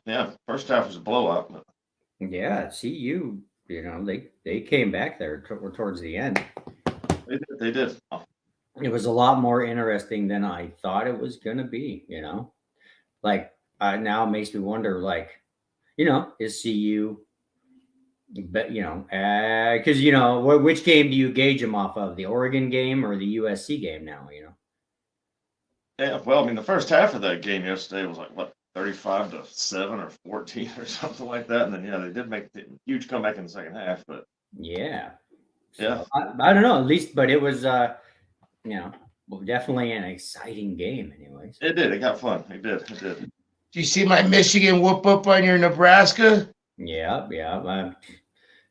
Yeah. First half was a blowout. But Yeah, CU, they came back there towards the end. they did. They did. Oh, It was a lot more interesting than I thought it was gonna be. Like now it makes me wonder, like, is CU, but because which game do you gauge them off of, the Oregon game or the USC game now? yeah. Well, I mean, the first half of that game yesterday was like what 35-7 or 14 or something like that, and then yeah, they did make a huge comeback in the second half. But Yeah, yeah, so I don't know, at least, but it was you know well, definitely an exciting game, anyways. it did. It got fun. It did. It did. Do you see my Michigan whoop up on your Nebraska? Yeah, yeah.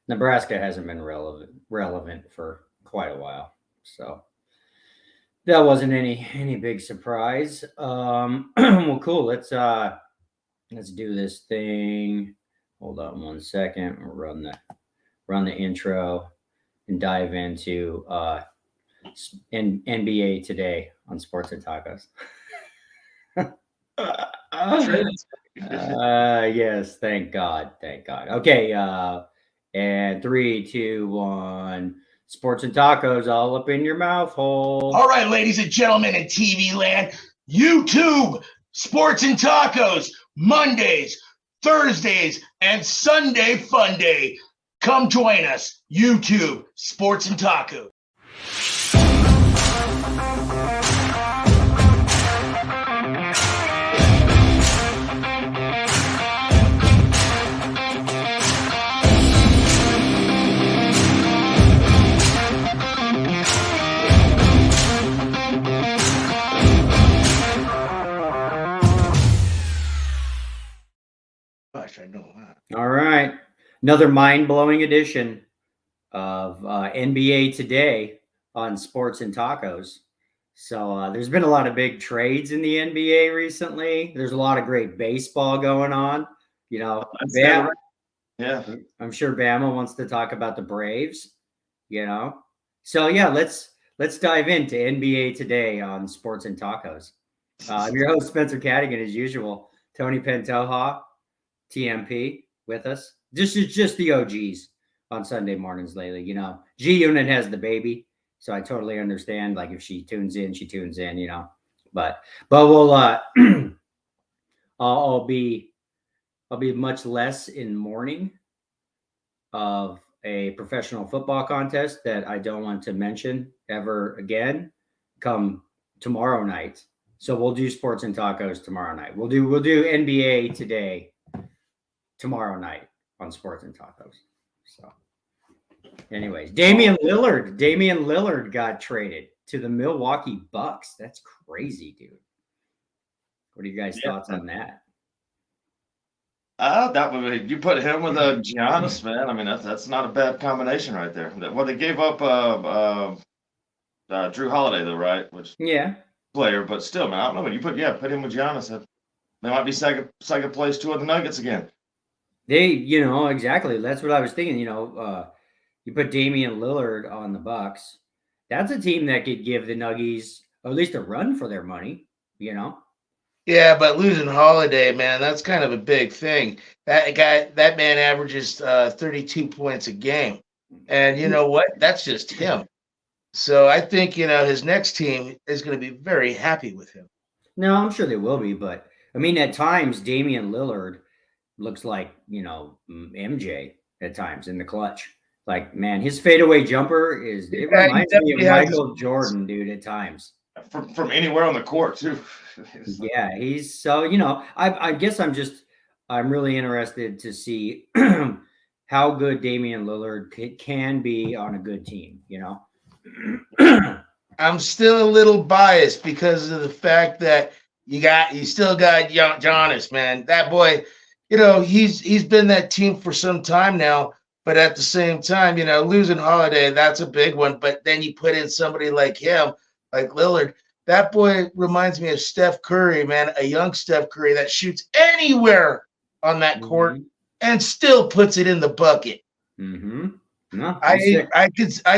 Nebraska hasn't been relevant for quite a while, so that wasn't any big surprise. Well, cool. Let's do this thing. Hold on 1 second. We'll run the intro and dive into NBA today on Sports and Tacos. Yes, thank God, thank God. Okay, and 3, 2, 1. Sports and Tacos all up in your mouth hole. All right, ladies and gentlemen in TV land, YouTube Sports and Tacos, Mondays, Thursdays, and Sunday Fun Day. Come join us, YouTube Sports and Tacos. Gosh, I know that. All right, another mind-blowing edition of NBA Today on Sports and Tacos. So there's been a lot of big trades in the NBA recently. There's a lot of great baseball going on. Right. Yeah. I'm sure Bama wants to talk about the Braves. So yeah, let's dive into NBA Today on Sports and Tacos. I'm your host Spencer Cadigan, as usual. Tony Pantoja, TMP, with us. This is just the OGs on Sunday mornings lately. G Unit has the baby, so I totally understand. Like, if she tunes in, she tunes in. But we'll I'll be much less in mourning of a professional football contest that I don't want to mention ever again come tomorrow night. So we'll do Sports and Tacos tomorrow night. We'll do NBA Today tomorrow night on Sports and Tacos. So anyways, Damian Lillard got traded to the Milwaukee Bucks. That's crazy, dude. What are you guys' thoughts on that? That would be, you put him with a Giannis, man. I mean, that's not a bad combination right there. Well, they gave up Drew Holiday though, right? Which player, but still, man, I don't know. But put him with Giannis. They might be second place to the Nuggets again. Exactly. That's what I was thinking. You put Damian Lillard on the Bucks. That's a team that could give the Nuggies at least a run for their money. Yeah, but losing Holiday, man, that's kind of a big thing. That man averages 32 points a game. And you know what? That's just him. So I think, his next team is going to be very happy with him. No, I'm sure they will be. But, I mean, at times, Damian Lillard looks like, MJ at times in the clutch. Like, man, his fadeaway jumper reminds me of Michael Jordan, dude, at times. From anywhere on the court, too. Yeah, he's so, I guess I'm really interested to see how good Damian Lillard can be on a good team, I'm still a little biased because of the fact that you still got Giannis, man. That boy, he's been that team for some time now, but at the same time, losing Holiday, that's a big one. But then you put in somebody like him, like Lillard. That boy reminds me of Steph Curry, man, a young Steph Curry that shoots anywhere on that court and still puts it in the bucket. Mm-hmm. No, I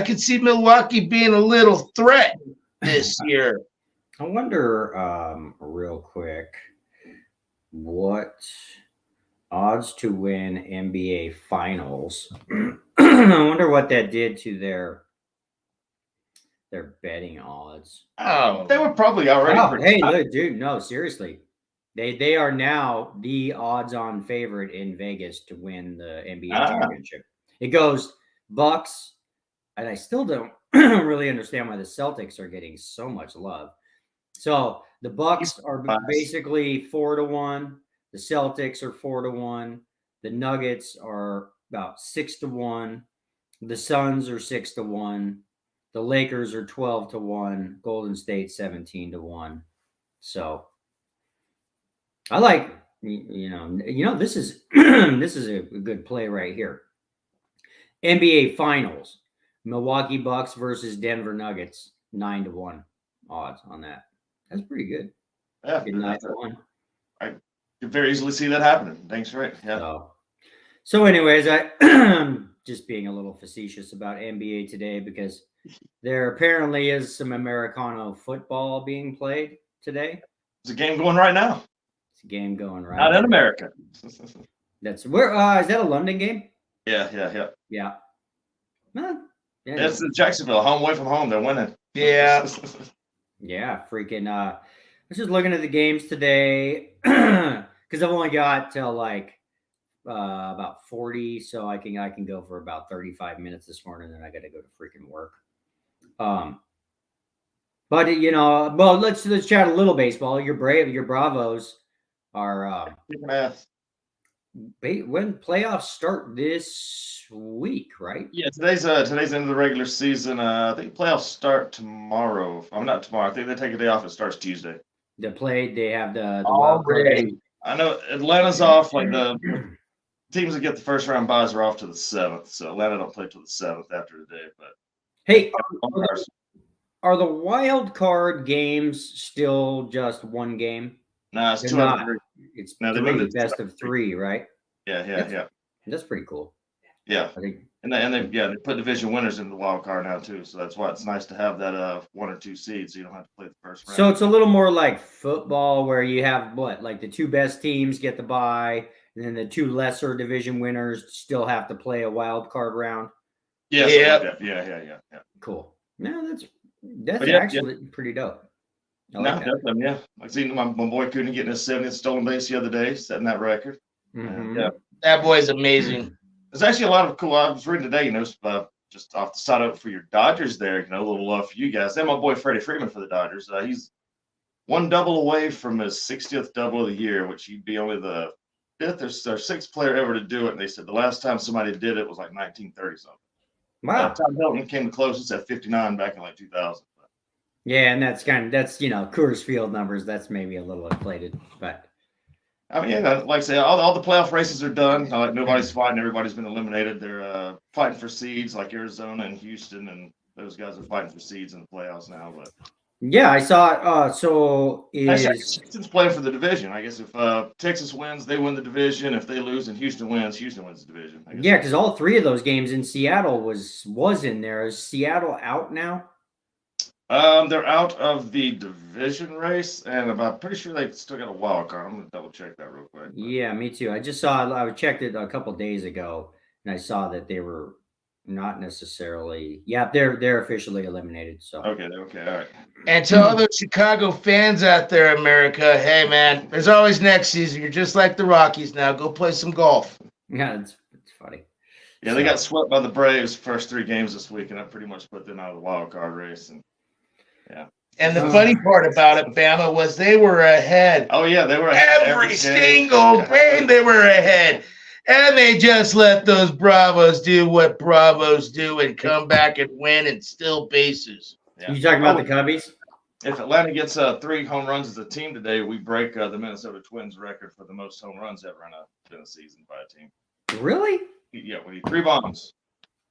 could see Milwaukee being a little threat this year. I wonder, real quick, what Odds to win NBA Finals. I wonder what that did to their betting odds. Oh, They were probably already Wow, pretty hey, high. look, dude, no, seriously. They are now the odds-on favorite in Vegas to win the NBA championship. It goes Bucks, and I still don't really understand why the Celtics are getting so much love. So the Bucks are basically 4-1. The Celtics are 4-1. The Nuggets are about 6-1. The Suns are 6-1. The Lakers are 12-1. Golden State 17-1. So I like, this is this is a good play right here. NBA Finals, Milwaukee Bucks versus Denver Nuggets, 9-1 odds on that. That's pretty good. Yeah, Good 9-1. I could very easily see that happening. Thanks, right? Yeah. So anyways, I'm just being a little facetious about NBA today because there apparently is some Americano football being played today. There's a game going right now. It's a game going right Not now. in America. That's where is that a London game? Yeah. Yeah. Huh? Yeah. It's in Jacksonville, home away from home. They're winning. yeah. Yeah, freaking I was just looking at the games today because I've only got till like about 40, so I can go for about 35 minutes this morning, then I gotta go to freaking work. But well, let's chat a little baseball. Your Bravos are Kicking ass. when playoffs start this week, right? Yeah, today's end of the regular season. I think playoffs start tomorrow. I'm not tomorrow. I think they take a day off. It starts Tuesday. They have the wild card Already. game. I know Atlanta's off. Like the teams that get the first round buys are off to the 7th. So Atlanta don't play till the 7th after today. But Hey, are the wild card games still just one game? nah, it's They're 2 out of not. 3. It's No, they moved three, it to best of 3, right? Yeah. That's pretty cool. Yeah. I think. And they put division winners in the wild card now too. So that's why it's nice to have that 1 or 2 seeds, so you don't have to play the first round. So it's a little more like football where you have like the 2 best teams get the bye, and then the 2 lesser division winners still have to play a wild card round. Yeah. Yeah. Cool. No, that's yeah, actually pretty dope. I like that. Definitely, yeah. I seen my boy Cooney getting his 70th stolen base the other day, setting that record. Mhm. Yeah. That boy's amazing. There's actually a lot of cool. I was reading today, just off the side of it for your Dodgers there, a little love for you guys. And my boy Freddie Freeman for the Dodgers. He's 1 double away from his 60th double of the year, which he'd be only the 5th or 6th player ever to do it. And they said the last time somebody did it was like 1930 something. Wow. Tom Hilton came the closest at 59 back in like 2000. Yeah, and that's Coors Field numbers. That's maybe a little inflated, but I mean, like I say, all the playoff races are done. Like nobody's fighting; everybody's been eliminated. They're fighting for seeds, like Arizona and Houston, and those guys are fighting for seeds in the playoffs now. But yeah, I saw it. So actually, is Houston's playing for the division. I guess if Texas wins, they win the division. If they lose and Houston wins the division. I guess. yeah, because all 3 of those games in Seattle was in there. Is Seattle out now? They're out of the division race, and I'm pretty sure they still got a wild card. I'm gonna double check that real quick. Yeah, me too. I just saw. I checked it a couple days ago, and I saw that they were not necessarily. Yeah, they're officially eliminated. So Okay, all right. And to all those Chicago fans out there, America, hey man, there's always next season. You're just like the Rockies now. Go play some golf. yeah, it's funny. Yeah, they got swept by the Braves first 3 games this week, and that pretty much put them out of the wild card race. And And the funny part about it, Bama, was they were ahead. oh yeah, they were Every game. single game they were ahead. And they just let those Bravos do what Bravos do and come back and win and steal bases. Yeah. You talking about the Cubbies? If Atlanta gets 3 home runs as a team today, we break the Minnesota Twins record for the most home runs ever in a season by a team. Really? Yeah, we need 3 bombs.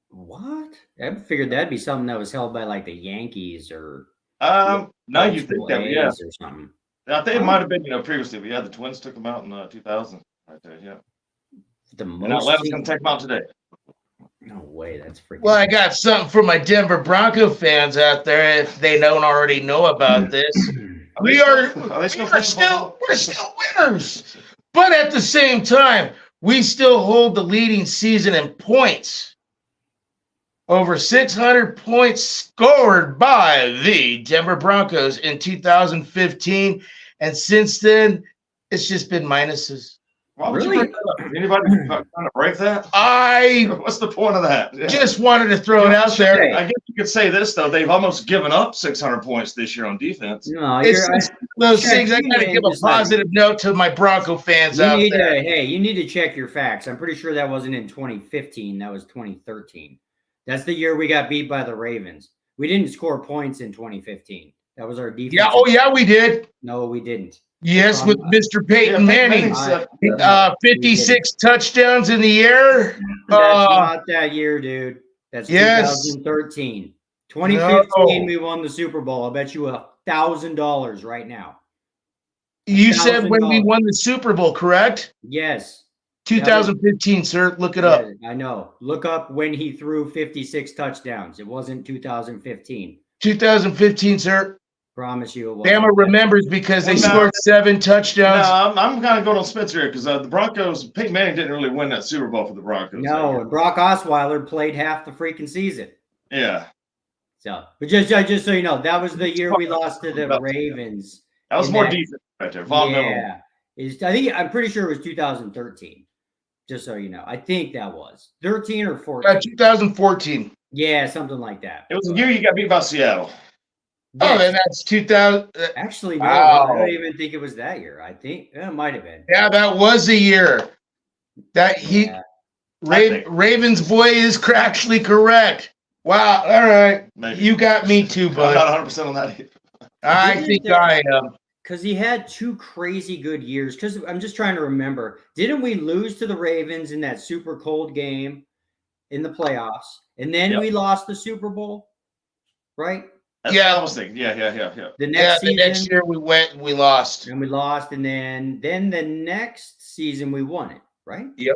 What? I figured that'd be something that was held by like the Yankees or No, you think that? Yeah, A's or something. I think it might have been previously, but yeah, the Twins took them out in 2000. Right there, yeah. The And most. Atlanta's gonna take them out today. No way, that's freaking. Well, I got something for my Denver Bronco fans out there if they don't already know about this. We're still winners. But at the same time, we still hold the leading season in points. Over 600 points scored by the Denver Broncos in 2015. And since then, it's just been minuses. Why would Really? you bring that up? Anybody trying to break that? I What's the point of that? Yeah. just wanted to throw it out there. Hey. I guess you could say this though. They've almost given up 600 points this year on defense. No, It's just those check, things. I you got to may give a just like- positive note to my Bronco fans you out need there. to, hey, you need to check your facts. I'm pretty sure that wasn't in 2015. That was 2013. That's the year we got beat by the Ravens. We didn't score points in 2015. That was our defense. Yeah. Oh, yeah, we did. No, we didn't. Yes, with Mr. Peyton Yeah, Manning. Manning. 56 touchdowns in the air. That's not that year, dude. That's Yes. 2013. 2015, No. we won the Super Bowl. I'll bet you $1,000 right now. You said when we $1,000. won the Super Bowl, correct? Yes. 2015, sir. Look it up. Yeah, I know. Look up when he threw 56 touchdowns. It wasn't 2015. 2015, sir. Promise you it wasn't. Bama remembers because they Well, no. scored 7 No, touchdowns. I'm kind of going on Spencer here because the Broncos, Peyton Manning didn't really win that Super Bowl for the Broncos. that No, year. and Brock Osweiler played half the freaking season. Yeah, So, but just so you know, that was the year we lost to the Ravens. that was In more that- defense right there. Von Miller. Yeah, I'm pretty sure it was 2013. Just so you know, I think that was 13 or 14. 2014. Yeah, something like that. It was the year you got beat by Seattle. Oh, Yes. then that's 2000. Actually, no, Wow. I don't even think it was that year. I think it might have been. Yeah, that was the year. That he Yeah. Ravens boy is actually correct. Wow. All right. Maybe. You got me too, I'm bud. not 100% on that. I Didn't think they- I am. Because he had 2 crazy good years. Because I'm just trying to remember. Didn't we lose to the Ravens in that super cold game in the playoffs? And then Yep. we lost the Super Bowl, right? That's Yeah. what I was thinking. Yeah. The Yeah, next the season. next year we went and we lost. And we lost. And then the next season we won it, right? Yep.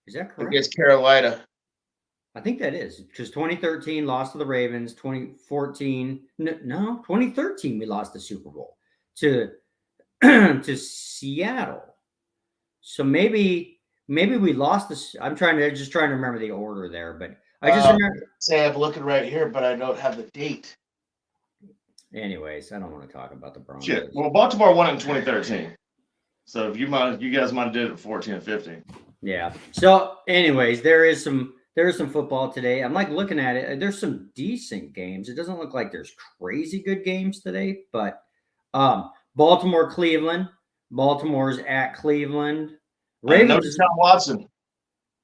Is that correct? Against Carolina. I think that is because 2013 lost to the Ravens. 2014, no, 2013 we lost the Super Bowl to to Seattle. So maybe we lost this. I'm just trying to remember the order there, but I just remember. Say I'm looking right here, but I don't have the date. Anyways, I don't want to talk about the Broncos. Shit. Well, Baltimore won it in 2013. So if you guys might have did it in 14 and 15. Yeah. So, anyways, there is some football today. I'm like looking at it. There's some decent games. It doesn't look like there's crazy good games today, but Baltimore, Cleveland. Baltimore's at Cleveland. No Ravens. Deshaun Watson.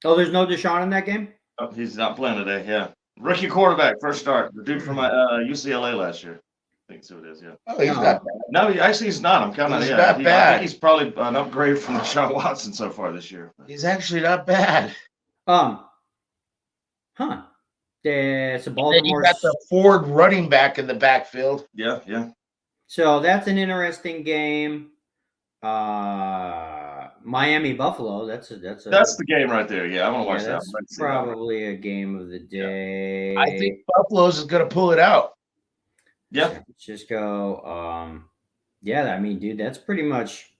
Oh, there's no Deshaun in that game? Oh, he's not playing today. Yeah. Rookie quarterback, first start. The dude from UCLA last year. I think so it is. Yeah. Oh, he's No. not bad. No, he's not. I'm kind of. He's Yeah. not I bad. think he's probably an upgrade from Deshaun Watson so far this year. He's actually not bad. Huh. It's a And then you Baltimore. got the Ford running back in the backfield. Yeah. Yeah. So that's an interesting game. Miami Buffalo. That's That's the game right there. Yeah, I want to watch that. that's Let's see that. probably a game of the day. I think Buffalo's is going to pull it out. Yeah. San Francisco. Yeah, I mean, dude, that's pretty much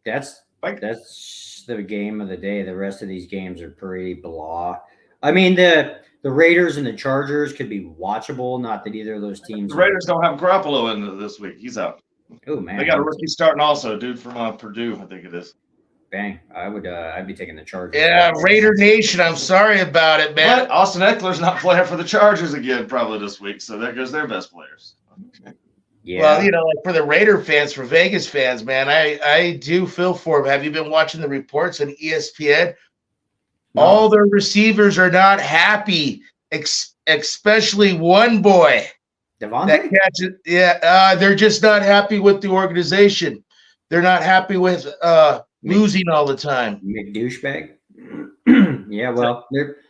that's the game of the day. The rest of these games are pretty blah. I mean, the Raiders and the Chargers could be watchable. Not that either of those teams. The Raiders don't have Garoppolo in this week. He's out. Oh man, They got a rookie starting also, dude from Purdue, I think it is. Bang! I'd be taking the Chargers. Yeah, Raider Nation. I'm sorry about it, man. But Austin Eckler's not playing for the Chargers again probably this week, so there goes their best players. Yeah. Well, like for the Raider fans, for Vegas fans, man, I do feel for them. Have you been watching the reports on ESPN? No. All their receivers are not happy, especially one boy that Devontae? catches. Yeah, they're just not happy with the organization. They're not happy with losing all the time. McDouchebag. Yeah, well,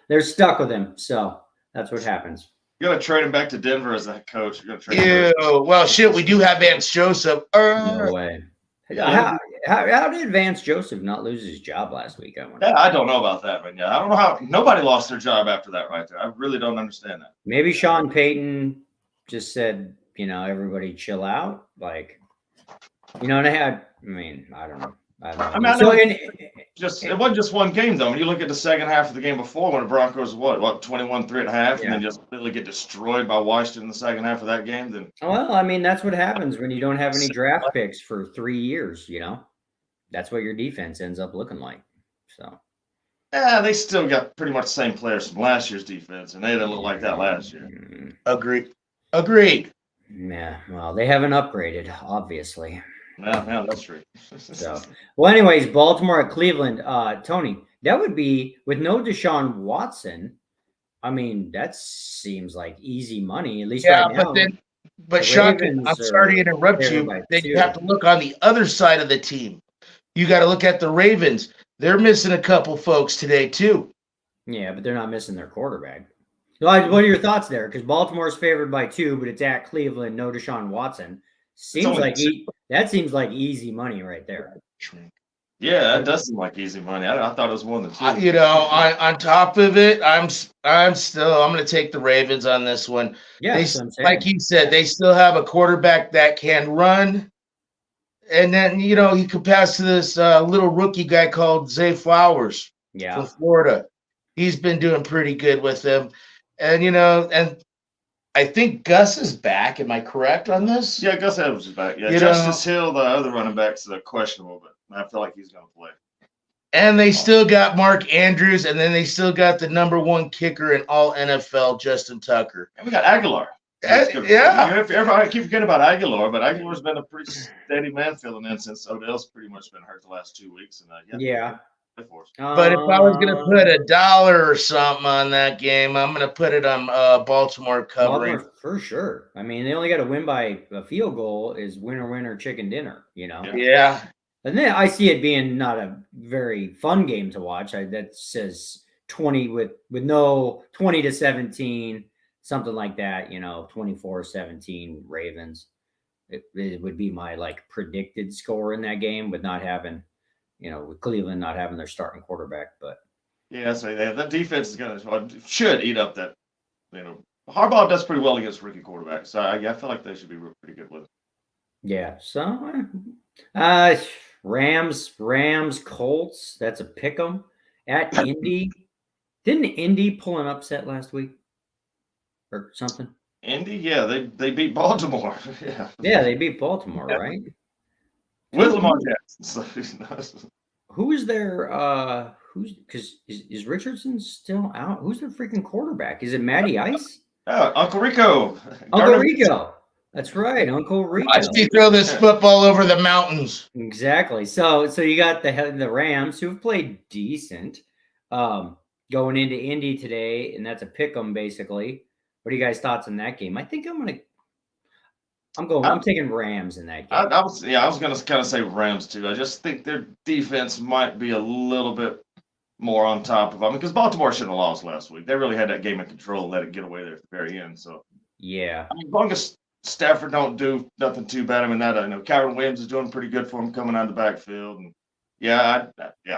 they're stuck with him, so that's what happens. You're gonna trade him back to Denver as a head coach. You're gonna trade him. Ew. Well, shit, we do have Vance Joseph. No way. Yeah. How did Vance Joseph not lose his job last week? I wonder. Yeah, I don't know about that, man. Yeah, I don't know how nobody lost their job after that right there. I really don't understand that. Maybe Sean Payton just said, everybody chill out. Like, they had, I don't know. I mean, I So know- it wasn't just one game though. When you look at the second half of the game before, when the Broncos what 21-3 at half, and then just literally get destroyed by Washington in the second half of that game. Then Well, I mean, that's what happens when you don't have any draft picks for 3 years. That's what your defense ends up looking like. So. yeah, they still got pretty much the same players from last year's defense, and they didn't look like that last year. Agreed. Yeah, well, they haven't upgraded, obviously. Yeah, that's true. So, well, anyways, Baltimore at Cleveland. Tony, that would be with no Deshaun Watson. I mean, that seems like easy money, at least right now. But Sean, I'm sorry to interrupt you. Then you have to look on the other side of the team. You got to look at the Ravens. They're missing a couple folks today too. Yeah, but they're not missing their quarterback. What are your thoughts there? Because Baltimore's favored by 2, but it's at Cleveland, no Deshaun Watson. Seems like easy money right there. Yeah, that does seem like easy money. I thought it was more than 2. On top of it, I'm going to take the Ravens on this one. Yeah, like you said, they still have a quarterback that can run, and then you could pass to this little rookie guy called Zay Flowers from Florida. He's been doing pretty good with them, and and I think Gus is back. Am I correct on this? Yeah, Gus Edwards is back. Yeah, Justice Hill, the other running backs, are questionable, but I feel like he's going to play. And they still got Mark Andrews, and then they still got the number 1 kicker in all NFL, Justin Tucker. And we got Aguilar. Everybody keep forgetting about Aguilar, but Aguilar's been a pretty steady man filling in since Odell's pretty much been hurt the last 2 weeks. And But if I was going to put $1 or something on that game, I'm going to put it on Baltimore covering. Baltimore, for sure. I mean, they only got to win by a field goal is winner, chicken dinner, Yeah. And then I see it being not a very fun game to watch. That says 20 with no 20-17, something like that, 24-17 Ravens. It would be my predicted score in that game, with not having with Cleveland not having their starting quarterback. But yeah, so that defense should eat up that. Harbaugh does pretty well against rookie quarterbacks, so I feel like they should be pretty good with it. Yeah. So, Rams, Colts. That's a pick 'em at Indy. Didn't Indy pull an upset last week or something? Indy, yeah, they beat Baltimore. Yeah, they beat Baltimore, right? With Lamar Jackson. Who's their is Richardson still out? Who's their freaking quarterback? Is it Matty Ice? Oh, Uncle Rico. Uncle Rico. That's right, Uncle Rico. Watch me throw this football over the mountains. Exactly. So you got the Rams, who've played decent, going into Indy today, and that's a pick 'em basically. What are you guys' thoughts on that game? I think I'm taking Rams in that game. I was going to kind of say Rams too. I just think their defense might be a little bit more on top of them, because Baltimore shouldn't have lost last week. They really had that game in control and let it get away there at the very end. So yeah, as long as Stafford don't do nothing too bad, I know Kyron Williams is doing pretty good for him coming out of the backfield. And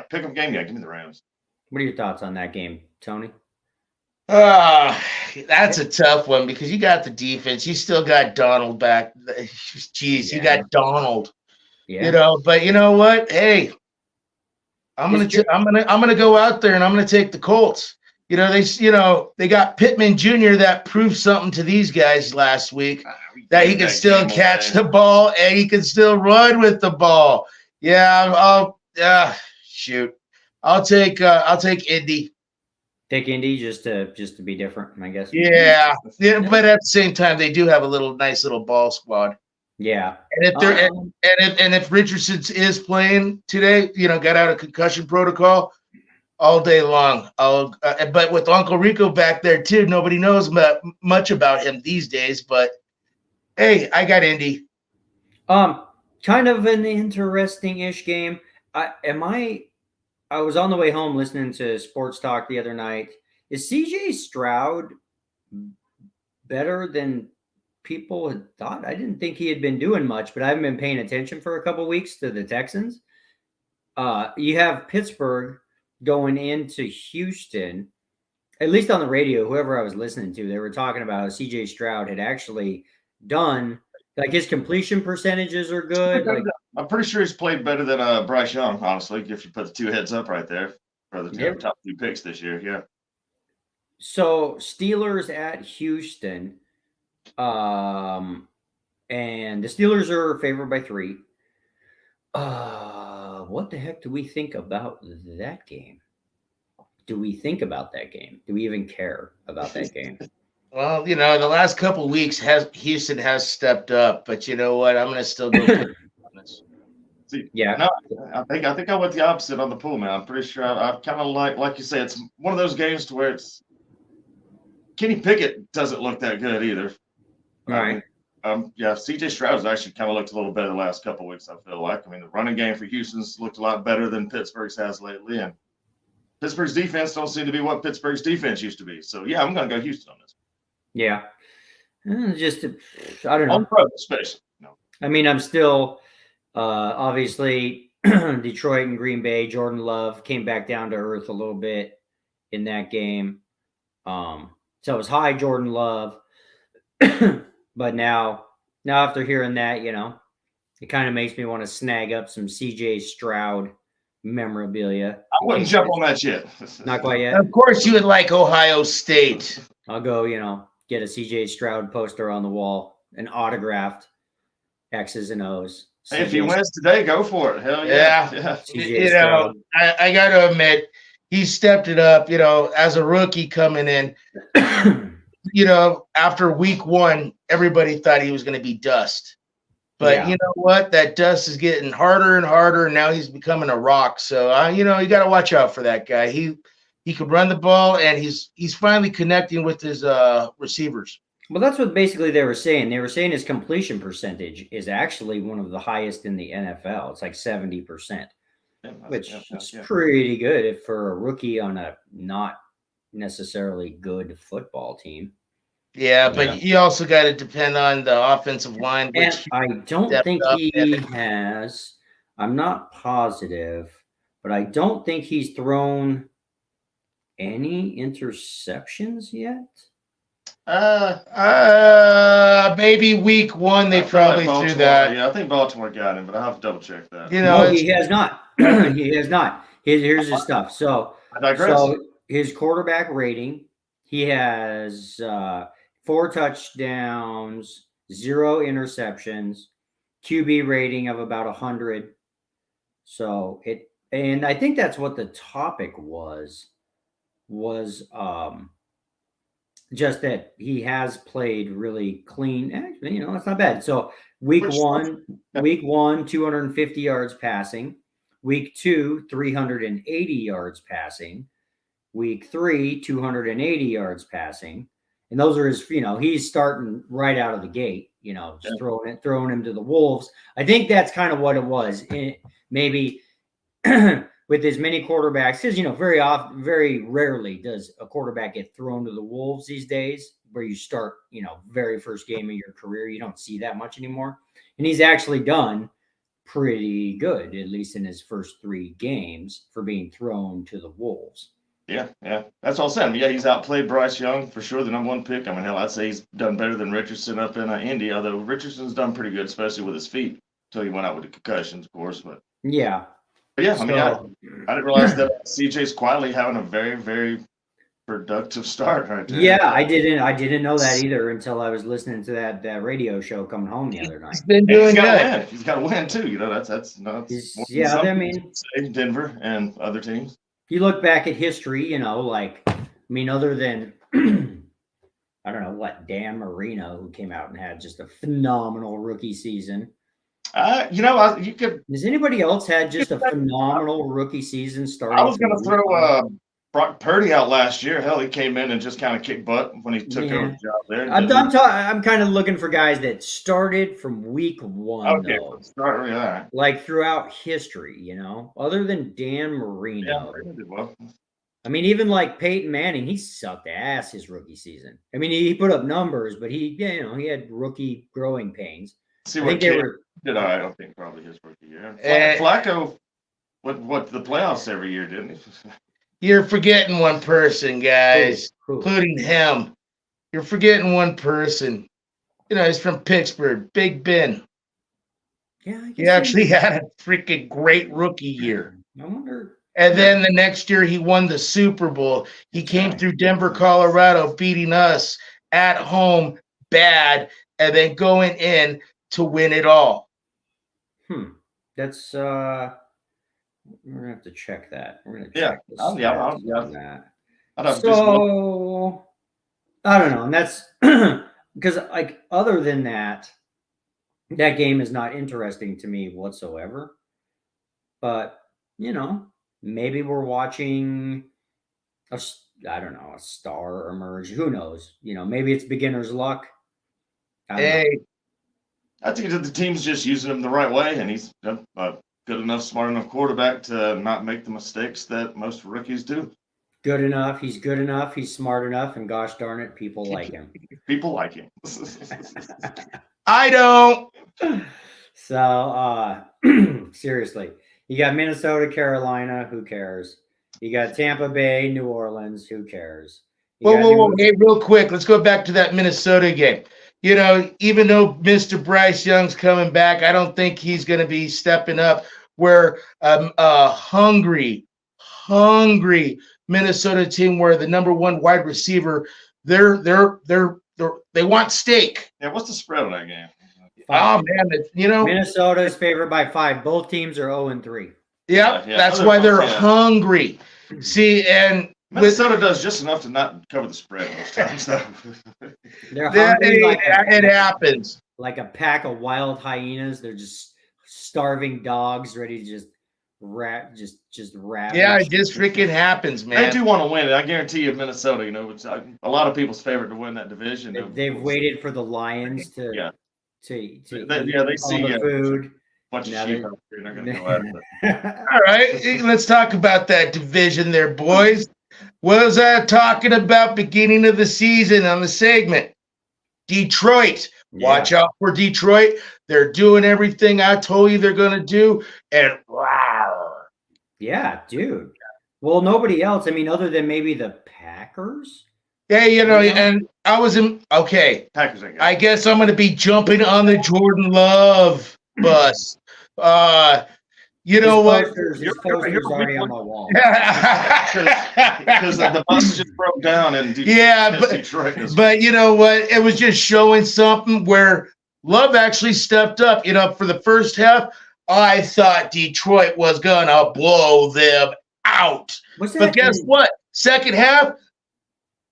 pick 'em game. Yeah, give me the Rams. What are your thoughts on that game, Tony? That's a tough one, because you got the defense. You still got Donald back. Jeez, you got Donald. Yeah. But you know what? Hey, I'm gonna go out there and I'm gonna take the Colts. They got Pittman Jr. that proved something to these guys last week, that he can still catch the ball and he can still run with the ball. Yeah, I'll take Indy. Take Indy just to be different, I guess. Yeah, but at the same time, they do have a nice little ball squad. Yeah, and if Richardson is playing today, got out of concussion protocol all day long. But with Uncle Rico back there too, nobody knows much about him these days. But hey, I got Indy. Kind of an interesting-ish game. I was on the way home listening to Sports Talk the other night. Is CJ Stroud better than people had thought? I didn't think he had been doing much, but I haven't been paying attention for a couple of weeks to the Texans. You have Pittsburgh going into Houston, at least on the radio, whoever I was listening to, they were talking about how CJ Stroud had actually done, his completion percentages are good. I'm pretty sure he's played better than Bryce Young, honestly, if you put the two heads up right there for the Yep. top 2 picks this year. Yeah. So Steelers at Houston. And the Steelers are favored by 3. What the heck do we think about that game? Do we think about that game? Do we even care about that game? Well, the last couple of weeks Houston has stepped up, but you know what? I'm going to still go pick on this. See, Yeah. no, I think I went the opposite on the pool, man. I'm pretty sure I kind of like you say, it's one of those games to where it's Kenny Pickett doesn't look that good either. Right. Yeah, CJ Stroud's actually kind of looked a little better the last couple of weeks, I feel like. I mean, the running game for Houston's looked a lot better than Pittsburgh's has lately, and Pittsburgh's defense don't seem to be what Pittsburgh's defense used to be. So, yeah, I'm going to go Houston on this. Yeah. Just, I don't know. On road, especially. No. I mean, I'm still, obviously, Detroit and Green Bay, Jordan Love came back down to earth a little bit in that game. So it was high Jordan Love. But now after hearing that, it kind of makes me want to snag up some CJ Stroud memorabilia. I wouldn't jump on that yet. Not quite yet. Of course, you would like Ohio State. I'll go, get a CJ Stroud poster on the wall, an autographed X's and O's. Hey, if he wins today, go for it. Hell yeah. CJ I got to admit, he stepped it up, as a rookie coming in. After week 1, everybody thought he was going to be dust. But you know what? That dust is getting harder and harder, and now he's becoming a rock. So, you got to watch out for that guy. He could run the ball, and he's finally connecting with his receivers. Well, that's what basically they were saying. They were saying his completion percentage is actually one of the highest in the NFL. It's like 70%, which is pretty good for a rookie on a not necessarily good football team. Yeah, but you also got to depend on the offensive line. Which I don't think he has. I'm not positive, but I don't think he's thrown any interceptions yet. Maybe week 1 they probably threw that. Yeah, I think Baltimore got him, but I'll have to double check that. No, he has not. He has not. Here's his stuff. So his quarterback rating, he has 4 touchdowns, 0 interceptions, QB rating of about 100. So and I think that's what the topic was just that he has played really clean. Actually, that's not bad. So week one, 250 yards passing. Week 2, 380 yards passing. Week 3, 280 yards passing. And those are his, he's starting right out of the gate, just throwing him to the wolves. I think that's kind of what it was. Maybe with as many quarterbacks, because very rarely does a quarterback get thrown to the wolves these days, where you start, very first game of your career. You don't see that much anymore. And he's actually done pretty good, at least in his first 3 games, for being thrown to the wolves. Yeah. That's all I'm saying. Yeah, he's outplayed Bryce Young for sure, the number 1 pick. I mean, hell, I'd say he's done better than Richardson up in Indy, although Richardson's done pretty good, especially with his feet, until he went out with the concussions, of course. But yeah. But yeah, I mean, I didn't realize that CJ's quietly having a very, very productive start right there. Yeah, I didn't know that either until I was listening to that radio show coming home the other night. He's been doing good. He's got to win too. That's I mean, Denver and other teams. You look back at history, other than I don't know what, Dan Marino, who came out and had just a phenomenal rookie season. You could. Has anybody else had just a phenomenal rookie season starting? I was going to throw Brock Purdy out last year. Hell, he came in and just kind of kicked butt when he took over the job there. I'm kind of looking for guys that started from week 1. Okay, start with that. Like throughout history, other than Dan Marino. Yeah, did well. I mean, even like Peyton Manning, he sucked ass his rookie season. I mean, he put up numbers, but he had rookie growing pains. I don't think probably his rookie year. Flacco, what the playoffs every year, didn't he? You're forgetting one person, guys, including him. You're forgetting one person. He's from Pittsburgh, Big Ben. Yeah, I He guess actually had a freaking great rookie year. I wonder. And then the next year he won the Super Bowl. He came through Denver, Colorado, beating us at home bad, and then going in to win it all. That's we're gonna have to check that. We're gonna Yeah. check the Oh, yeah, stats yeah. on that. I'd have just So I don't know, and that's because like other than that, that game is not interesting to me whatsoever. But maybe we're watching I don't know, a star emerge. Who knows? Maybe it's beginner's luck. I don't know. Hey, I think that the team's just using him the right way, and he's a good enough, smart enough quarterback to not make the mistakes that most rookies do. Good enough. He's good enough. He's smart enough, and gosh darn it, people like him. People like him. I don't. So, seriously, you got Minnesota, Carolina. Who cares? You got Tampa Bay, New Orleans. Who cares? Whoa. Hey, real quick. Let's go back to that Minnesota game. Even though Mr. Bryce Young's coming back, I don't think he's going to be stepping up where hungry Minnesota team where the number one wide receiver, they want steak. Yeah, what's the spread on that game? 5. Oh man, Minnesota is favored by 5. Both teams are 0-3. Yeah, Yeah, that's other why they're folks, yeah. hungry. See, and Minnesota does just enough to not cover the spread most times. So. They're hungry it happens. like a pack of wild hyenas. They're just starving dogs ready to just ravage. Yeah, it just freaking happens, man. They do want to win it. I guarantee you, Minnesota. It's a lot of people's favorite to win that division. They've waited for the Lions to they all see the food. bunch of Now sheep out there, and they're going to go at it. All right, let's talk about that division there, boys. What was I talking about beginning of the season on the segment? Detroit. Watch out for Detroit. They're doing everything I told you they're going to do. And wow. Yeah, dude. Well, nobody else. I mean, other than maybe the Packers. Yeah, and I was in. Okay. Packers ain't got I guess I'm going to be jumping on the Jordan Love bus. You know what? His poster's already on my wall. because the bus just broke down and Detroit but you know what? It was just showing something where Love actually stepped up. For the first half, I thought Detroit was gonna blow them out. But guess what? Second half,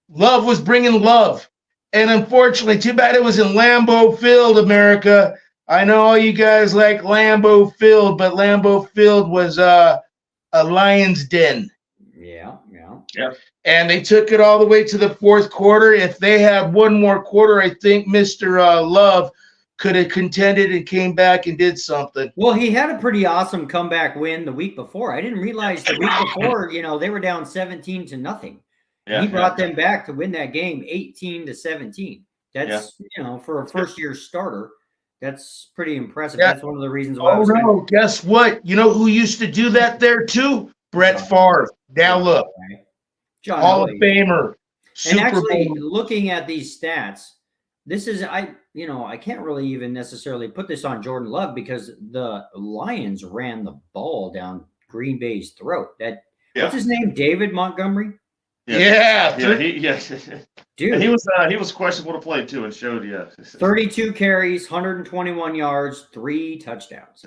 Love was bringing love, and unfortunately, too bad it was in Lambeau Field, America. I know all you guys like Lambeau Field, but Lambeau Field was a lion's den. Yeah. And they took it all the way to the fourth quarter. If they had one more quarter, I think Mr. Love could have contended and came back and did something. Well, he had a pretty awesome comeback win the week before. I didn't realize the week before, they were down 17-0. Yeah, he brought them back to win that game 18-17. That's, for a first-year starter, that's pretty impressive. Yeah. That's one of the reasons why. Oh, no. Guess what? You know who used to do that there, too? Brett Favre. Now look. John Hall of Elway. Famer. And actually, Bowl. looking at these stats, this is I can't really even necessarily put this on Jordan Love because the Lions ran the ball down Green Bay's throat. What's his name? David Montgomery? Yeah. Dude. And he was questionable to play too and showed 32 carries, 121 yards, 3 touchdowns.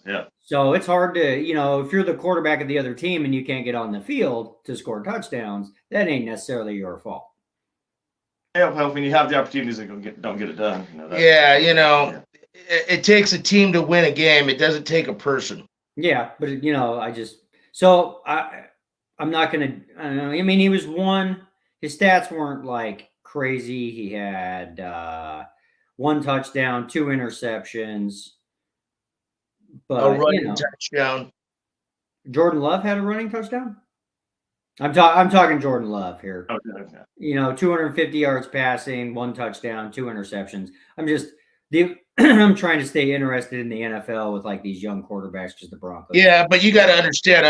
Yeah. So it's hard to, if you're the quarterback of the other team and you can't get on the field to score touchdowns, that ain't necessarily your fault. Yeah, well, when you have the opportunities and don't get it done. It takes a team to win a game. It doesn't take a person. Yeah, but I'm not going to, I don't know. I mean, he was one, his stats weren't like crazy. He had 1 touchdown, 2 interceptions. But, a running touchdown. Jordan Love had a running touchdown? I'm talking Jordan Love here. Okay. 250 yards passing, 1 touchdown, 2 interceptions. I'm trying to stay interested in the NFL with like these young quarterbacks because the Broncos. Yeah, but you got to understand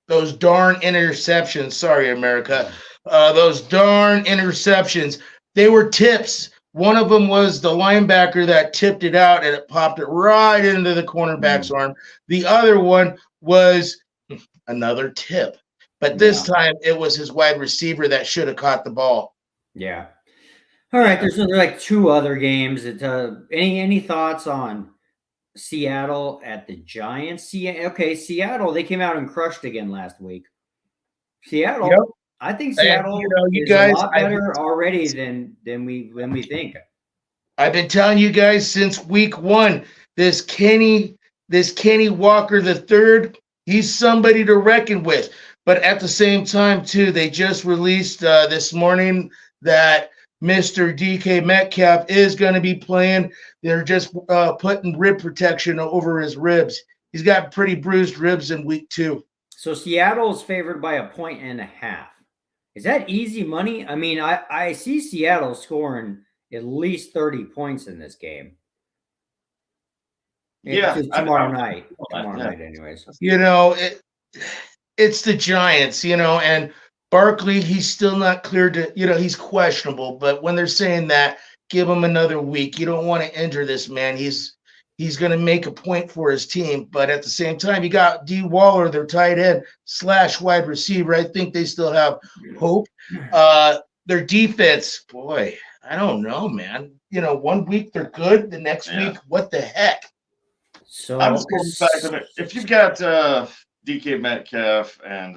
those darn interceptions. Sorry, America. Those darn interceptions. They were tips. One of them was the linebacker that tipped it out and it popped it right into the cornerback's arm. The other one was another tip. But this time it was his wide receiver that should have caught the ball. Yeah. All right. There's like 2 other games. Any thoughts on Seattle at the Giants? Okay, Seattle, they came out and crushed again last week. Seattle, Yep. I think Seattle you is guys, a lot better already than we think. I've been telling you guys since week 1, this Kenny Walker III, he's somebody to reckon with. But at the same time, too, they just released this morning that Mr. DK Metcalf is going to be playing. They're just putting rib protection over his ribs. He's got pretty bruised ribs in week 2. So Seattle is favored by 1.5. Is that easy money? I mean, I see Seattle scoring at least 30 points in this game. Yeah, tomorrow night. Tomorrow night, anyways. It's the Giants, and Barkley, he's still not clear to, he's questionable. But when they're saying that, give him another week. You don't want to injure this man. He's going to make a point for his team. But at the same time, you got D. Waller, their tight end / wide receiver. I think they still have hope. Their defense, boy, I don't know, man. 1 week they're good. The next week, what the heck? So I'm just going back to it. If you've got DK Metcalf and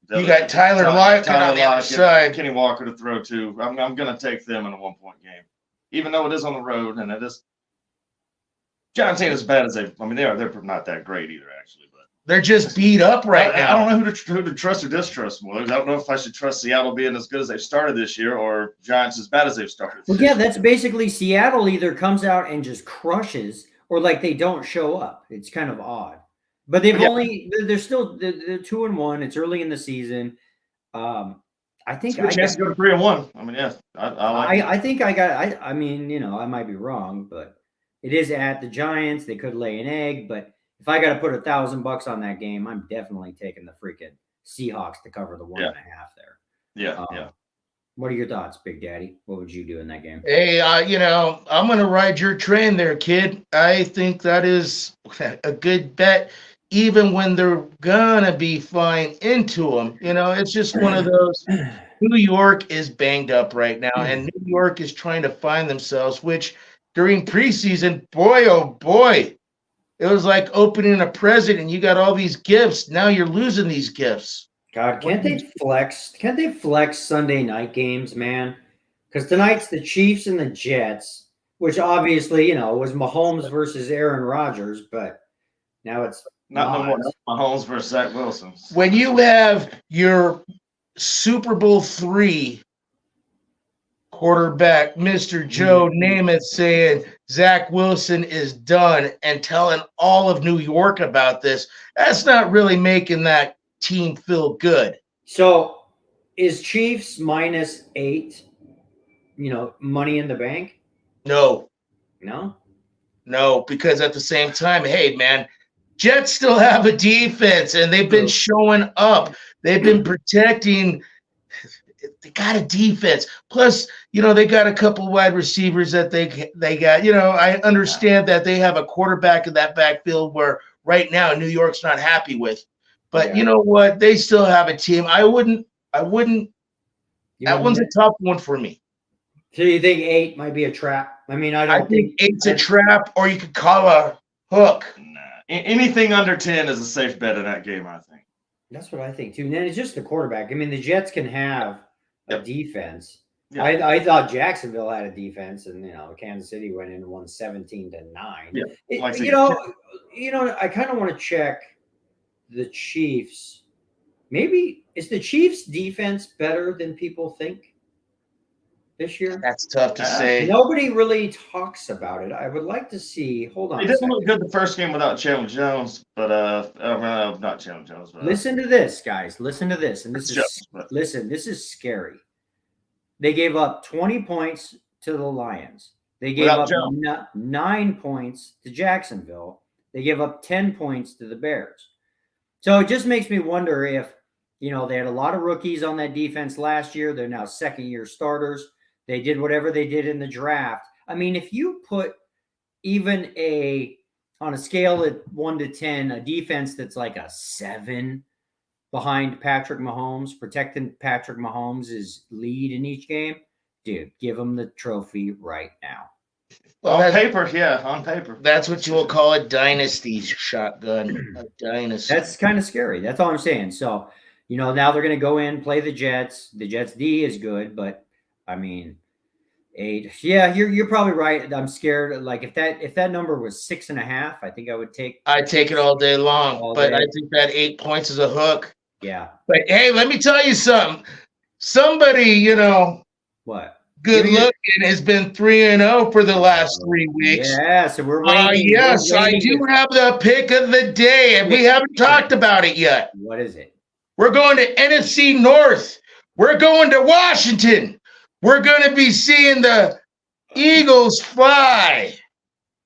you got Tyler Lockett on the other side, Kenny Walker to throw to, I'm going to take them in a 1-point game, even though it is on the road and it is. Giants ain't as bad as they're not that great either, actually. But they're just beat up right now. I don't know who to trust or distrust more. I don't know if I should trust Seattle being as good as they've started this year or Giants as bad as they've started. Well, yeah, that's basically Seattle either comes out and just crushes or like they don't show up. It's kind of odd. But they're 2-1. It's early in the season. I think I chance to go to 3-1. I mean, yeah, I think I might be wrong, but it is at the Giants. They could lay an egg, but if I got to put $1,000 on that game, I'm definitely taking the freaking Seahawks to cover the 1.5 there. Yeah. What are your thoughts, Big Daddy? What would you do in that game? Hey, I'm going to ride your train there, kid. I think that is a good bet, even when they're going to be flying into them. It's just one of those. New York is banged up right now, and New York is trying to find themselves, which during preseason, boy, oh boy, it was like opening a present and you got all these gifts. Now you're losing these gifts. God, can't they flex Sunday night games, man? Because tonight's the Chiefs and the Jets, which obviously, was Mahomes versus Aaron Rodgers, but now it's not no more Mahomes versus Zach Wilson. When you have your Super Bowl III quarterback, Mr. Joe Namath, saying Zach Wilson is done and telling all of New York about this, that's not really making that team feel good. So is Chiefs -8, money in the bank? No, because at the same time, hey, man, Jets still have a defense and they've been showing up. They've been protecting. They got a defense. Plus, they got a couple wide receivers that they got. I understand that they have a quarterback in that backfield where right now New York's not happy with. But you know what? They still have a team. I wouldn't. That one's a tough one for me. So you think 8 might be a trap? I mean, I think 8's a trap, or you could call a hook. Nah. Anything under 10 is a safe bet in that game, I think. That's what I think too. And then it's just the quarterback. I mean, the Jets can have a defense. Yeah. I thought Jacksonville had a defense, and Kansas City went in and won 17-9. Yeah. I kind of want to check the Chiefs. Maybe is the Chiefs defense better than people think this year? That's tough to say. Nobody really talks about it. I would like to see. Hold on. They didn't look good the first game without Chandler Jones, but not Chandler Jones. But, listen to this, guys. Listen to this, and this is scary. They gave up 20 points to the Lions. They gave up 9 points to Jacksonville. They gave up 10 points to the Bears. So it just makes me wonder if, they had a lot of rookies on that defense last year. They're now second-year starters. They did whatever they did in the draft. I mean, if you put even on a scale of 1 to 10, a defense that's like a 7 behind Patrick Mahomes, protecting Patrick Mahomes' lead in each game, dude, give him the trophy right now. Well, On paper, yeah, on paper. That's what you will call a dynasty shotgun. A dynasty. That's kind of scary. That's all I'm saying. So, now they're going to go in, play the Jets. The Jets D is good, but I mean, 8. Yeah, you're probably right. I'm scared. Like if that number was 6.5, I think I would take. I'd take it all day long, but I think that 8 points is a hook. Yeah. But hey, let me tell you something. Somebody, What? good looking has been 3-0 for the last 3 weeks. Yeah, so we're waiting. Yes, I do have the pick of the day, and we haven't talked about it yet. What is it? We're going to NFC North. We're going to Washington. We're going to be seeing the Eagles fly.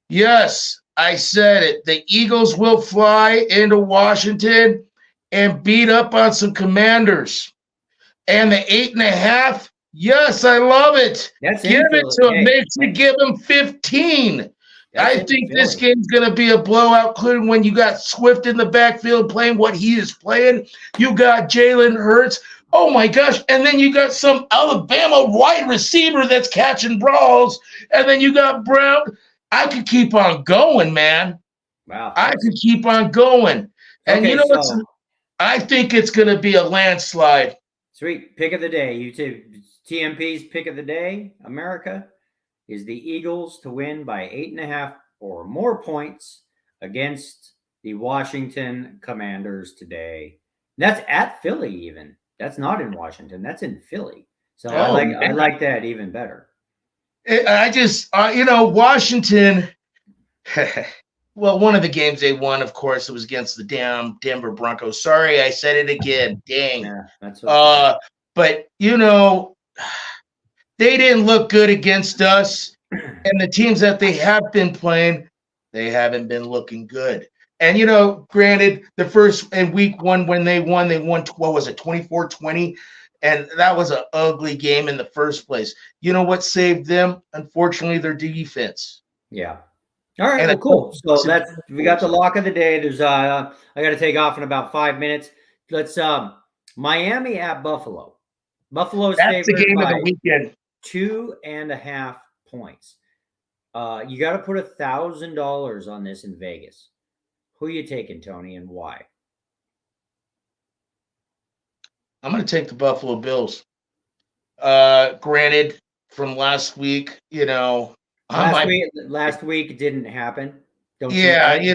Yes, I said it. The Eagles will fly into Washington and beat up on some Commanders. And the 8.5, yes, I love it. That's Give it to them. They should give them 15. I think this game's going to be a blowout, including when you got Swift in the backfield playing what he is playing. You got Jalen Hurts. Oh, my gosh. And then you got some Alabama wide receiver that's catching balls. And then you got Brown. I could keep on going, man. Wow. I could keep on going. And you know what? I think it's going to be a landslide. Sweet. Pick of the day. TMP's pick of the day, America, is the Eagles to win by 8.5 or more points against the Washington Commanders today. That's at Philly even. That's not in Washington. That's in Philly. So I like that even better. I just, Washington, well, one of the games they won, of course, it was against the damn Denver Broncos. Sorry, I said it again. Dang. Yeah, that's but, they didn't look good against us. And the teams that they have been playing, they haven't been looking good. And, granted, the first in week 1 when they won, what was it, 24-20? And that was an ugly game in the first place. You know what saved them? Unfortunately, their defense. Yeah. All right, well, cool. So we got the lock of the day. There's I got to take off in about 5 minutes. Let's Miami at Buffalo. Buffalo's That's the game of the weekend. 2.5 points. You got to put $1,000 on this in Vegas. Who are you taking, Tony, and why? I'm going to take the Buffalo Bills. Granted, from last week, last week it didn't happen. Do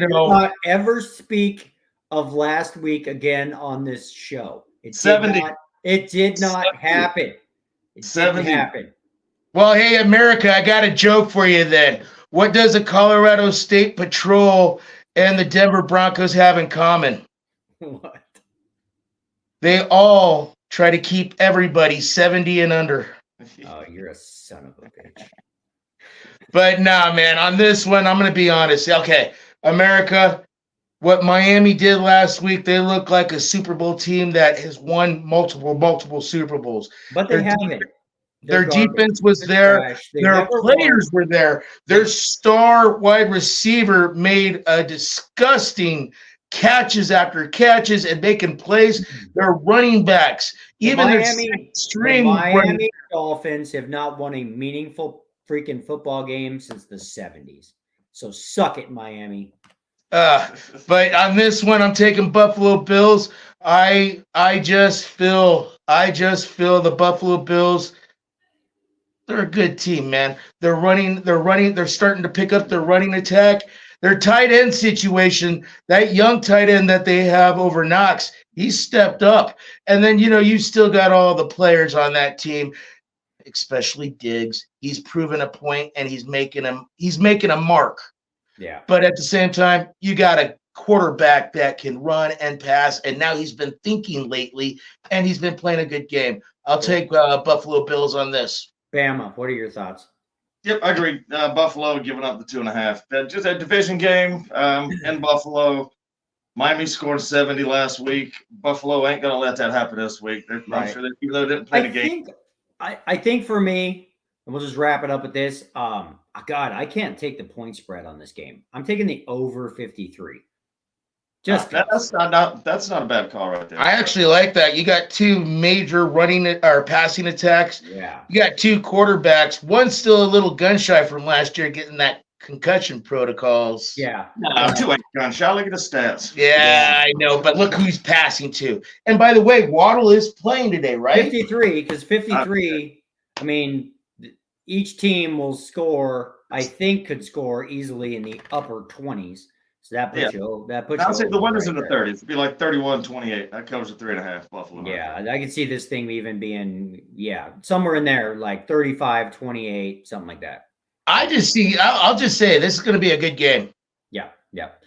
not ever speak of last week again on this show. It did not happen. It didn't happen. Well, hey, America, I got a joke for you then. What does the Colorado State Patrol and the Denver Broncos have in common? What? They all try to keep everybody 70 and under. Oh, you're a son of a bitch. But nah, man, on this one, I'm going to be honest. Okay, America, what Miami did last week, they look like a Super Bowl team that has won multiple Super Bowls. But they haven't. Their defense was there. Their players were there. Their star wide receiver made a disgusting catches after catches and making plays. Their running backs, the Miami Dolphins have not won a meaningful freaking football game since the 70s. So suck it, Miami. But on this one, I'm taking Buffalo Bills. I just feel the Buffalo Bills. They're a good team, man. They're starting to pick up their running attack. Their tight end situation, that young tight end that they have over Knox, he's stepped up. And then, you still got all the players on that team, especially Diggs. He's proven a point and he's making a mark. Yeah. But at the same time, you got a quarterback that can run and pass. And now he's been thinking lately and he's been playing a good game. I'll take Buffalo Bills on this. Bama, what are your thoughts? Yep, I agree. Buffalo giving up the 2.5. Just a division game in Buffalo. Miami scored 70 last week. Buffalo ain't going to let that happen this week. I'm sure that even though they didn't play the game. I think for me, and we'll just wrap it up with this. God, I can't take the point spread on this game. I'm taking the over 53. Just that's not a bad call right there. I actually like that. You got two major running or passing attacks. yeah. You got two quarterbacks. One's still a little gun shy from last year, getting that concussion protocols. Yeah. I'm too late, gunshot. Look at the stats. Yeah, I know, but look who's passing to. And by the way, Waddle is playing today, right? 53, because 53, I mean, each team will score, I think could score easily in the upper 20s. So that puts you I'll say the over winner's right in the there. 30s. It'd be like 31-28. That covers the 3.5 Buffalo. Yeah, I can see this thing even being, somewhere in there, like 35-28, something like that. I just see. I'll just say this is going to be a good game. Yeah.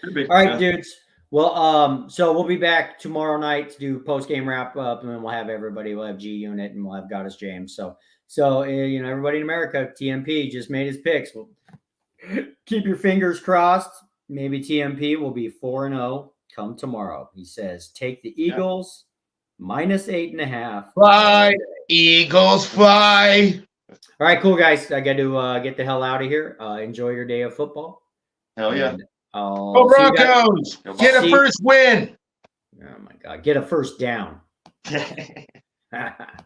Could be. All right, dudes. Well, so we'll be back tomorrow night to do post-game wrap-up, and then we'll have everybody. We'll have G Unit, and we'll have Goddess James. So everybody in America, TMP just made his picks. Well, keep your fingers crossed. Maybe TMP will be 4-0 come tomorrow. He says, take the Eagles minus 8.5. Fly, Eagles, fly. All right, cool, guys. I got to get the hell out of here. Enjoy your day of football. Hell yeah. And I'll Go see you guys- Broncos. Get a first win. Oh, my God. Get a first down.